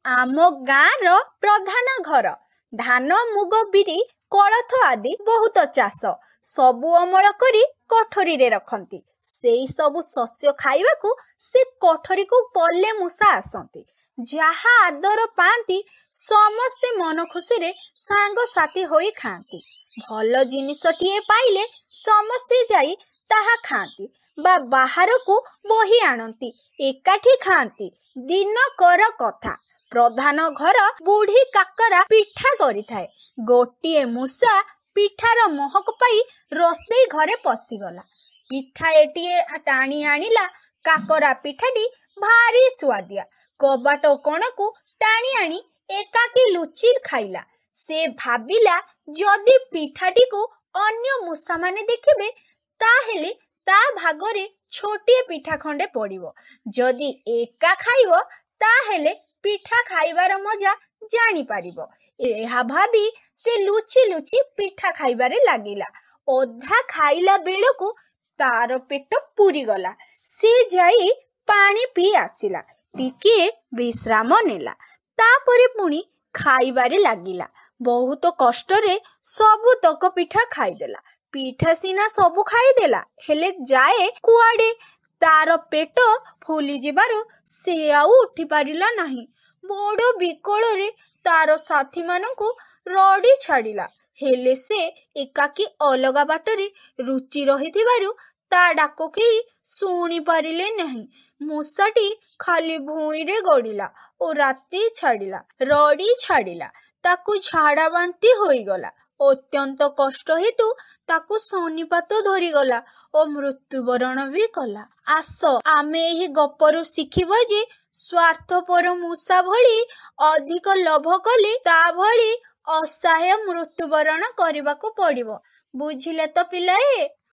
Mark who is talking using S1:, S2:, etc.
S1: ଆମ ଗାଁର ପ୍ରଧାନ ଘର। ଧାନ, ମୁଗ, ବିରି, କୋଳଥ ଆଦି ବହୁତ ଚାଷ। ସବୁ ଅମଳ କରି କୋଠରୀରେ ରଖନ୍ତି। ସେଇ ସବୁ ଶସ୍ୟ ଖାଇବାକୁ ସେ କୋଠରୀକୁ ପଲେ ମୂଷା ଆସନ୍ତି। ଯାହା ଆଦର ପାଆନ୍ତି ସମସ୍ତେ ମନ ଖୁସିରେ ସାଙ୍ଗସାଥି ହୋଇ ଖାଆନ୍ତି। ଭଲ ଜିନିଷଟିଏ ପାଇଲେ ସମସ୍ତେ ଯାଇ ତାହା ଖାଆନ୍ତି ବା ବାହାରକୁ ବୋହି ଆଣନ୍ତି, ଏକାଠି ଖାଆନ୍ତି। ଦିନକର କଥା, ପ୍ରଧାନ ଘର ବୁଢ଼ୀ କାକରା ପିଠା କରିଥାଏ। ଗୋଟିଏ ମୂଷା ପିଠାର ମହକ ପାଇ ରୋଷେଇ ଘରେ ପଶିଗଲା। ପିଠାଏଟିଏ ଟାଣି ଆଣିଲା। କାକରା ପିଠାଟି ଭାରି ସୁଆଦିଆ। କବାଟ କୋଣକୁ ଟାଣି ଆଣି ଏକାକୀ ଲୁଚି ଖାଇଲା। ସେ ଭାବିଲା, ଯଦି ପିଠାଟିକୁ ଅନ୍ୟ ମୂଷାମାନେ ଦେଖିବେ ତାହେଲେ ତା ଭାଗରେ ଛୋଟିଏ ପିଠା ଖଣ୍ଡେ ପଡ଼ିବ। ଯଦି ଏକା ଖାଇବ ତାହେଲେ ପିଠା ଖାଇବାର ମଜା ଜାଣିପାରିବ। ଏହା ଭାବି ସେ ଲୁଚି ଲୁଚି ପିଠା ଖାଇବାରେ ଲାଗିଲା। ଅଧା ଖାଇଲା ବେଳକୁ ତାର ପେଟ ପୁରିଗଲା। ସେ ଯାଇ ପାଣି ପିଇ ଆସିଲା, ଟିକିଏ ବିଶ୍ରାମ ନେଲା। ତାପରେ ପୁଣି ଖାଇବାରେ ଲାଗିଲା। ବହୁତ କଷ୍ଟରେ ସବୁତକ ପିଠା ଖାଇଦେଲା। ପିଠା ସିନା ସବୁ ଖାଇଦେଲା, ହେଲେ ଯାଏ କୁଆଡ଼େ? ତାର ପେଟ ଫୁଲିଯିବାରୁ ସେ ଆଉ ଉଠି ପାରିଲା ନାହିଁ। ବଡ଼ ବିକଳରେ ତାର ସାଥୀମାନଙ୍କୁ ରଡ଼ି ଛାଡ଼ିଲା। ହେଲେ ସେ ଏକାକୀ ଅଲଗା ବାଟରେ ଲୁଚି ରହିଥିବାରୁ ତା ଡାକ କେହି ଶୁଣି ପାରିଲେ ନାହିଁ। ମୂଷାଟି ଖାଲି ଭୂଇଁରେ ଗଡ଼ିଲା ଓ ରାତି ଛାଡ଼ିଲା, ରଡ଼ି ଛାଡ଼ିଲା। ତାକୁ ଝାଡ଼ା ବାନ୍ତି ହୋଇଗଲା। ଅତ୍ୟନ୍ତ କଷ୍ଟ ହେତୁ ତାକୁ ଶନିପାତ ଧରିଗଲା ଓ ମୃତ୍ୟୁବରଣ ବି କଲା। ଆସ, ଆମେ ଏହି ଗପରୁ ଶିଖିବା ଯେ ସ୍ୱାର୍ଥପର ମୂଷା ଭଳି ଅଧିକ ଲୋଭ କଲେ ତା ଭଳି ଅସହାୟ ମୃତ୍ୟୁବରଣ କରିବାକୁ ପଡ଼ିବ। ବୁଝିଲେ ତ ପିଲାଏ?